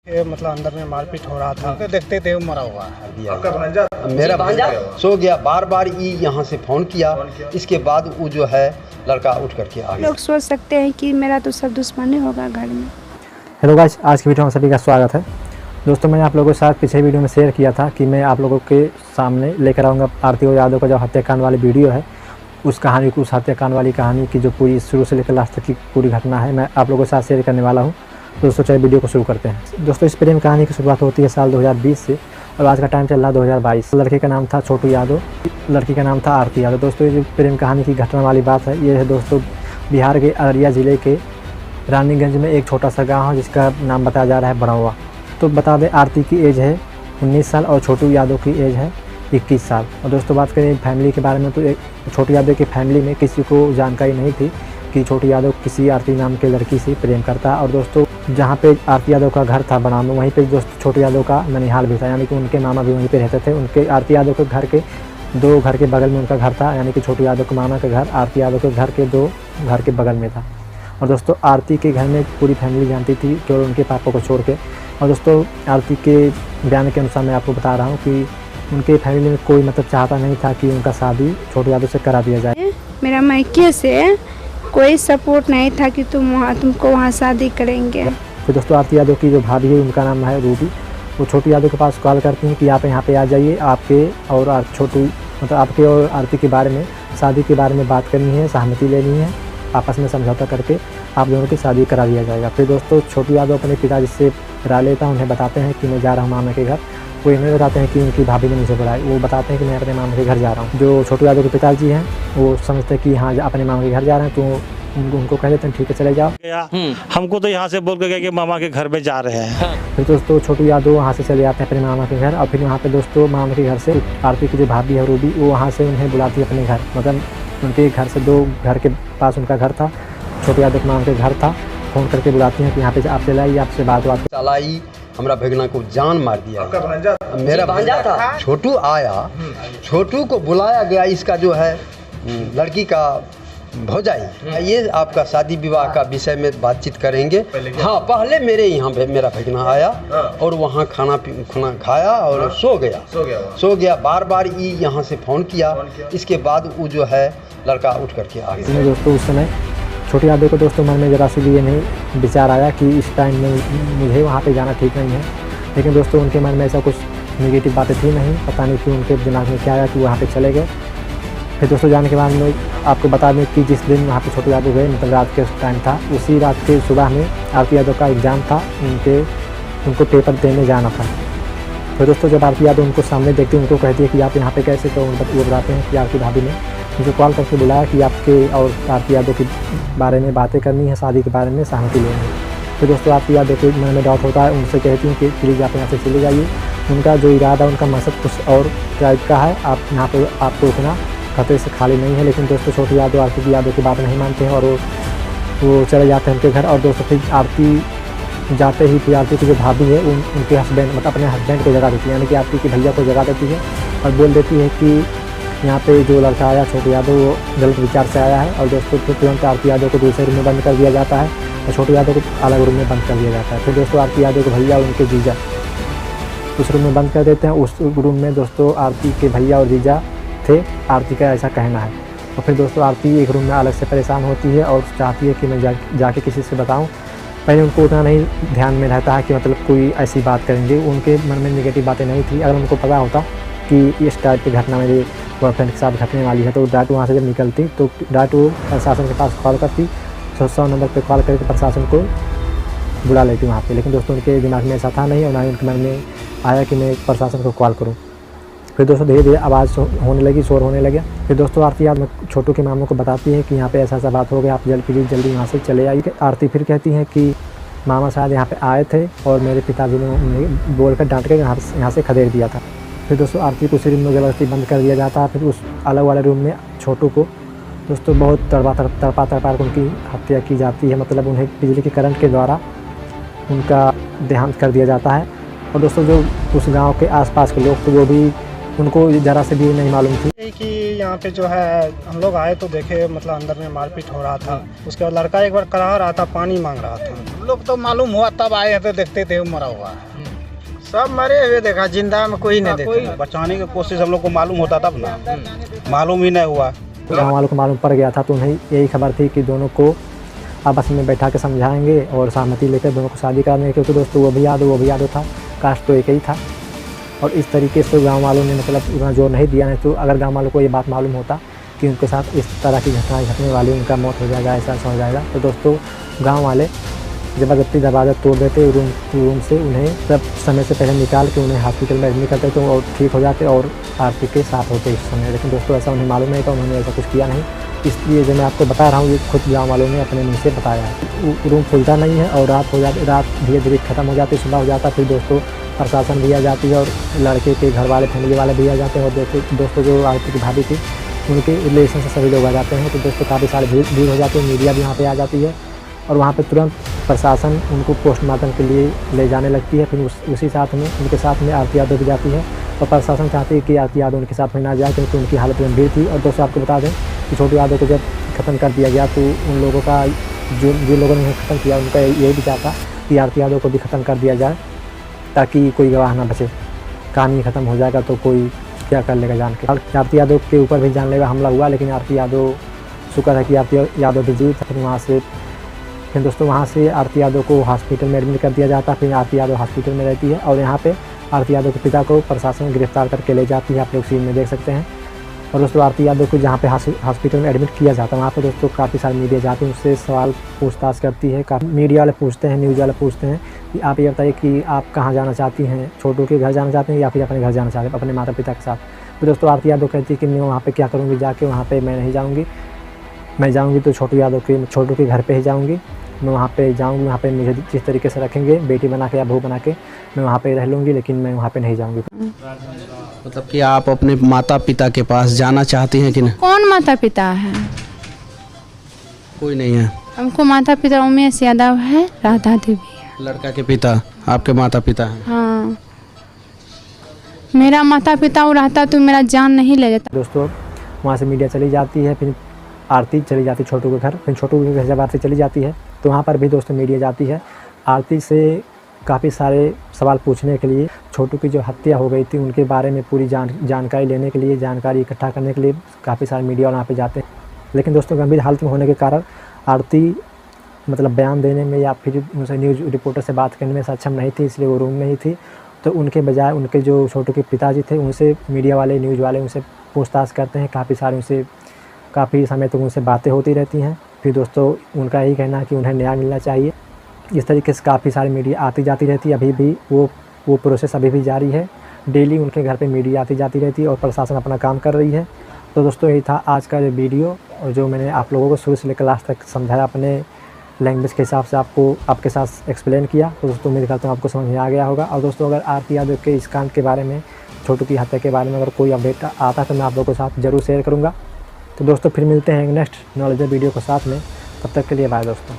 मतलब अंदर में मारपीट हो रहा था, देखते थे वो मरा हुआ है। मेरा भांजा सो गया, बार बार यहाँ से फ़ोन किया, इसके बाद वो जो है लड़का उठ करके आ गया। लोग सोच सकते हैं कि मेरा तो सब दुश्मनी होगा घर में। हेलो गाइस, आज की वीडियो में सभी का स्वागत है। दोस्तों, मैंने आप लोगों के साथ पिछले वीडियो में शेयर किया था कि मैं आप लोगों के सामने लेकर आऊँगा आरती यादव का जो हत्याकांड वाली वीडियो है, उस कहानी को, उस हत्याकांड वाली कहानी की जो पूरी शुरू से लेकर लास्ट तक की पूरी घटना है, मैं आप लोगों के साथ शेयर करने वाला हूँ। दोस्तों, चलिए वीडियो को शुरू करते हैं। दोस्तों, इस प्रेम कहानी की शुरुआत होती है साल 2020 से और आज का टाइम चल रहा है 2022। लड़के का नाम था छोटू यादव, लड़की का नाम था आरती यादव। दोस्तों, ये जो प्रेम कहानी की घटना वाली बात है, ये है दोस्तों बिहार के अररिया ज़िले के रानीगंज में एक छोटा सा गाँव है जिसका नाम बताया जा रहा है बड़ौवा। तो बता दें, आरती की एज है 19 साल और छोटू यादव की एज है 21 साल। और दोस्तों, बात करें फैमिली के बारे में तो छोटू यादव की फैमिली में किसी को जानकारी नहीं थी कि छोटू यादव किसी आरती नाम के लड़की से प्रेम करता है। और दोस्तों, जहाँ पे आरती यादव का घर था बनाम, वहीं पे दोस्तों छोटू यादव का ननिहाल भी था, यानी कि उनके मामा भी वहीं पे रहते थे। उनके आरती यादव के घर के 2 घर के बगल में उनका घर था, यानी कि छोटू यादव के मामा का घर आरती यादव के घर के 2 घर के बगल में था। और दोस्तों, आरती के घर में पूरी फैमिली जानती थी, केवल उनके पापा को छोड़ के। और दोस्तों, आरती के बयान के अनुसार मैं आपको बता रहा हूँ कि उनके फैमिली में कोई मतलब चाहता नहीं था कि उनका शादी छोटू यादव से करा दिया जाए। मेरा मायके से कोई सपोर्ट नहीं था कि तुमको वहाँ शादी करेंगे। तो दोस्तों, आरती यादव की जो भाभी है उनका नाम है रूबी। वो छोटू यादव के पास कॉल करती हैं कि आप यहाँ पे आ जाइए, आपके और छोटू मतलब आपके और आरती के बारे में, शादी के बारे में बात करनी है, सहमति लेनी है, आपस में समझौता करके आप दोनों की शादी करा दिया जाएगा। फिर दोस्तों, छोटू यादव अपने पिताजी से राय लेता है, उन्हें बताते हैं कि मैं जा रहा हूँ मामा के घर। वो इन्हें बताते हैं कि उनकी भाभी ने मुझे बुलाया। वो बताते हैं कि मैं अपने मामा के घर जा रहा हूँ। जो छोटू यादव के पिताजी हैं वो समझते हैं कि हाँ अपने मामा के घर जा रहे हैं, तो उनको कह देते हैं ठीक है चले जाओ। हमको तो यहाँ से बोल के गए कि मामा के घर में जा रहे हैं। फिर दोस्तों, छोटू यादव वहाँ से चले जाते हैं अपने मामा के घर। और फिर वहाँ पे दोस्तों मामा के घर से आरती की जो भाभी है रूबी, वो वहाँ से उन्हें बुलाती है अपने घर। मतलब उनके घर से 2 घर के पास उनका घर था, छोटू यादव के मामा के घर था। फ़ोन करके बुलाती हैं कि यहाँ पे आप चले आइए, आपसे बात चलाई, हमारा भगना को जान मार दिया। मेरा भांजा था, छोटू आया, छोटू को बुलाया गया, इसका जो है लड़की का भौजाई, ये आपका शादी विवाह का विषय में बातचीत करेंगे। हाँ, पहले मेरे यहाँ मेरा भगना आया और वहाँ खाना खाया और सो गया। बार बार यहाँ से फ़ोन किया, इसके बाद वो जो है लड़का उठ करके आ गया। दोस्तों, उस समय छोटू यादव को दोस्तों मन में ज़रा सी भी ये नहीं विचार आया कि इस टाइम में मुझे वहाँ पे जाना ठीक नहीं है। लेकिन दोस्तों, उनके मन में ऐसा कुछ नेगेटिव बातें थी नहीं, पता नहीं कि उनके दिमाग में क्या आया कि वहाँ पे चले गए। फिर दोस्तों, जाने के बाद में आपको बता दें कि जिस दिन वहाँ पे छोटू यादव गए, मतलब रात के टाइम था, उसी रात के सुबह में आरती यादव का एग्ज़ाम था, उनको पेपर देने जाना था। फिर दोस्तों, जब आरती यादव उनको सामने देखती है, उनको कहती है कि आप यहाँ पे कैसे, तो वो बताते हैं कि आपकी भाभी ने मुझे कॉल करके बुलाया कि आपके और आरती यादव के बारे में बातें करनी है, शादी के बारे में सहमति लेनी है। फिर दोस्तों, आरती यादव के मन में डाउट होता है, उनसे कहती हैं कि प्लीज़ आप यहाँ से चले जाइए। उनका जो इरादा, उनका मकसद कुछ और टाइप का है, आप यहाँ पर आपको इतना खतरे से खाली नहीं है। लेकिन दोस्तों, छोटू यादव आरती यादव की बात नहीं मानते हैं और वो चले जाते हैं उनके घर। और दोस्तों, फिर आरती जाते ही फिर आरती की जो भाभी है उनके हस्बैंड, मतलब अपने हस्बैंड को जगा देती है, यानी कि आरती के भैया को जगा देती है और बोल देती है कि यहाँ पे जो लड़का आया छोटू यादव, वो गलत विचार से आया है। और दोस्तों, फिर तुरंत आरती यादव को दूसरे रूम में बंद कर दिया जाता है और छोटू यादव को अलग रूम में बंद कर दिया जाता है। फिर दोस्तों, आरती यादव के भैया और उनके जीजा उस रूम में बंद कर देते हैं। उस रूम में दोस्तों आरती के भैया और जीजा थे, आरती का ऐसा कहना है। और फिर दोस्तों, आरती एक रूम में अलग से परेशान होती है और चाहती है कि मैं जाके किसी से बताऊं। पहले उनको उतना नहीं ध्यान में रहता है कि मतलब कोई ऐसी बात करेंगे, उनके मन में नेगेटिव बातें नहीं थी। अगर उनको पता होता कि इस टाइप की घटना मेरे बॉयफ्रेंड के साथ घटने वाली है, तो डायरेक्ट वहाँ से जब निकलती तो डायरेक्ट वो प्रशासन के पास कॉल करती, 100 नंबर पर कॉल करके प्रशासन को बुला लेती वहाँ पे। लेकिन दोस्तों, उनके दिमाग में ऐसा था नहीं और ना ही उनके मन में आया कि मैं प्रशासन को कॉल करूँ। फिर दोस्तों, धीरे धीरे आवाज़ होने लगी, शोर होने लगे। फिर दोस्तों, आरती यादव छोटू के मामों को बताती है कि यहाँ पे ऐसा बात हो गया, आप जल्दी यहाँ से चले आइए। आरती फिर कहती हैं कि मामा शायद यहाँ पे आए थे और मेरे पिताजी ने उन्हें बोलकर डांट के यहाँ से खदेड़ दिया था। फिर दोस्तों, आरती को उसी रूम में ज़बरदस्ती बंद कर दिया जाता है। फिर उस अलग वाले रूम में छोटू को दोस्तों बहुत तड़पा उनकी हत्या की जाती है, मतलब उन्हें बिजली के करंट के द्वारा उनका देहांत कर दिया जाता है। और दोस्तों, जो उस गांव के आसपास के लोग थे वो भी उनको ज़रा से भी नहीं मालूम थी। यही कि यहाँ पे जो है हम लोग आए तो देखे मतलब अंदर में मारपीट हो रहा था। उसके बाद लड़का एक बार करा रहा था, पानी मांग रहा था। हम लोग तो मालूम हुआ तब आए हैं तो देखते थे वो मरा हुआ है। सब मरे हुए देखा, जिंदा में कोई नहीं देखा। कोई बचाने की कोशिश हम लोग को मालूम होता तब ना, मालूम ही नहीं हुआ। गाँव वालों को मालूम पड़ गया था तो उन्हें यही खबर थी कि दोनों को आपस में बैठा के समझाएंगे और सहमति लेकर दोनों को शादी कराने, क्योंकि दोस्तों वो भी यादव था, कास्ट तो एक ही था। और इस तरीके से गांव वालों ने मतलब उतना जोर नहीं दिया। नहीं तो अगर गांव वालों को ये बात मालूम होता कि उनके साथ इस तरह की घटनाएं घटने वाली, उनका मौत हो जाएगा, ऐसा हो जाएगा, तो दोस्तों गाँव वाले ज़बरदस्ती दरवाज़ा तोड़ देते रूम से, उन्हें सब समय से पहले निकाल के उन्हें हॉस्पिटल में एडमिट करते तो और ठीक हो जाते और आरती के साथ होते इस समय। लेकिन दोस्तों ऐसा उन्हें मालूम नहीं था, उन्होंने ऐसा कुछ किया नहीं। इसलिए जो मैं आपको बता रहा हूँ ये खुद गाँव वालों ने अपने मुँह से बताया है। रूम खुलता नहीं है और रात हो जाती, रात धीरे धीरे ख़त्म हो जाती, सुबह हो जाता। फिर दोस्तों प्रशासन भी आ जाती है और लड़के के घर वाले, फैमिली वाले भी आ जाते हैं। और दोस्तों जो आरती की भाभी थी उनके रिलेशन से सभी लोग आ जाते हैं। तो दोस्तों काफ़ी सारी भीड़ हो जाती है, मीडिया भी यहाँ पे आ जाती है और वहाँ पे तुरंत प्रशासन उनको पोस्टमार्टम के लिए ले जाने लगती है। फिर उसी साथ में उनके साथ में आरती यादव भी जाती है और प्रशासन चाहती है कि आरती यादव उनके साथ में ना जाए, क्योंकि उनकी हालत गंभीर थी। और दोस्तों आपको बता दें कि छोटू यादव को जब ख़त्म कर दिया गया तो उन लोगों का जो लोगों ने ख़त्म किया उनका यही विचार था कि आरती यादव को भी ख़त्म कर दिया जाए ताकि कोई गवाह ना बचे। कहानी ख़त्म हो जाएगा तो कोई क्या कर लेगा जान के। आरती यादव के ऊपर भी जानलेवा हमला हुआ, लेकिन आरती यादव शुक्र है कि आरती यादव भी जीवित। फिर दोस्तों वहाँ से आरती यादव को हॉस्पिटल में एडमिट कर दिया जाता। फिर आरती यादव हॉस्पिटल में रहती है और यहाँ पे आरती यादव के पिता को प्रशासन गिरफ्तार करके ले जाती है, आप लोग सीन में देख सकते हैं। और दोस्तों आरती यादव को जहाँ पे हॉस्पिटल में एडमिट किया जाता है वहाँ पे दोस्तों काफ़ी सारी मीडिया जाती है, उससे सवाल पूछताछ करती है। काफ़ी मीडिया वाले पूछते हैं, न्यूज़ वाले पूछते हैं कि आप ये बताइए कि आप कहाँ जाना चाहती हैं, छोटू के घर जाना चाहते हैं या फिर अपने घर जाना चाहते हैं, अपने माता पिता के साथ। तो दोस्तों आरती यादव कहती है कि मैं वहाँ पर क्या करूँगी जाके, वहाँ पर मैं नहीं जाऊँगी, मैं जाऊँगी तो छोटू के घर पर ही जाऊँगी। मैं वहाँ पे जाऊँगी, वहाँ पे मुझे जिस तरीके से रखेंगे बेटी बना के या बहू बना के मैं वहाँ पे रह लूँगी, लेकिन मैं वहाँ पे नहीं जाऊँगी। मतलब कि आप अपने माता पिता के पास जाना चाहती हैं कि नहीं? कौन माता पिता है? कोई नहीं है। हमको माता पिता उमेश यादव है, राधा देवी है। लड़का के पिता आपके माता पिता हैं? हाँ, मेरा माता पिता वो रहता तो मेरा जान नहीं ले जाता। दोस्तों वहाँ से मीडिया चली जाती है, फिर आरती चली जाती है छोटू के घर। फिर छोटू के घर जब आरती चली जाती है तो वहाँ पर भी दोस्तों मीडिया जाती है आरती से काफ़ी सारे सवाल पूछने के लिए। छोटू की जो हत्या हो गई थी उनके बारे में पूरी जानकारी लेने के लिए, जानकारी इकट्ठा करने के लिए काफ़ी सारे मीडिया वहाँ पे जाते हैं। लेकिन दोस्तों गंभीर हालत में होने के कारण आरती मतलब बयान देने में या फिर उनसे न्यूज़ रिपोर्टर से बात करने में सक्षम नहीं थी, इसलिए वो रूम में ही थी। तो उनके बजाय उनके जो छोटू के पिताजी थे उनसे मीडिया वाले, न्यूज़ वाले उनसे पूछताछ करते हैं। काफ़ी सारे उनसे काफ़ी समय तक उनसे बातें होती रहती हैं। फिर दोस्तों उनका यही कहना है कि उन्हें न्याय मिलना चाहिए। इस तरीके से काफ़ी सारी मीडिया आती जाती रहती है। अभी भी वो प्रोसेस अभी भी जारी है। डेली उनके घर पे मीडिया आती जाती रहती है और प्रशासन अपना काम कर रही है। तो दोस्तों यही था आज का जो वीडियो, और जो मैंने आप लोगों को शुरू से लेकर लास्ट तक समझाया, अपने लैंग्वेज के हिसाब से आपके साथ एक्सप्लेन किया। तो दोस्तों उम्मीद करता हूँ आपको समझ में आ गया होगा। और दोस्तों अगर आरती यादव के इस कांड के बारे में, छोटू की हत्या के बारे में अगर कोई अपडेट आता है तो मैं आप लोगों के साथ ज़रूर शेयर करूँगा। तो दोस्तों फिर मिलते हैं नेक्स्ट नॉलेज वीडियो के साथ में, तब तक के लिए बाय दोस्तों।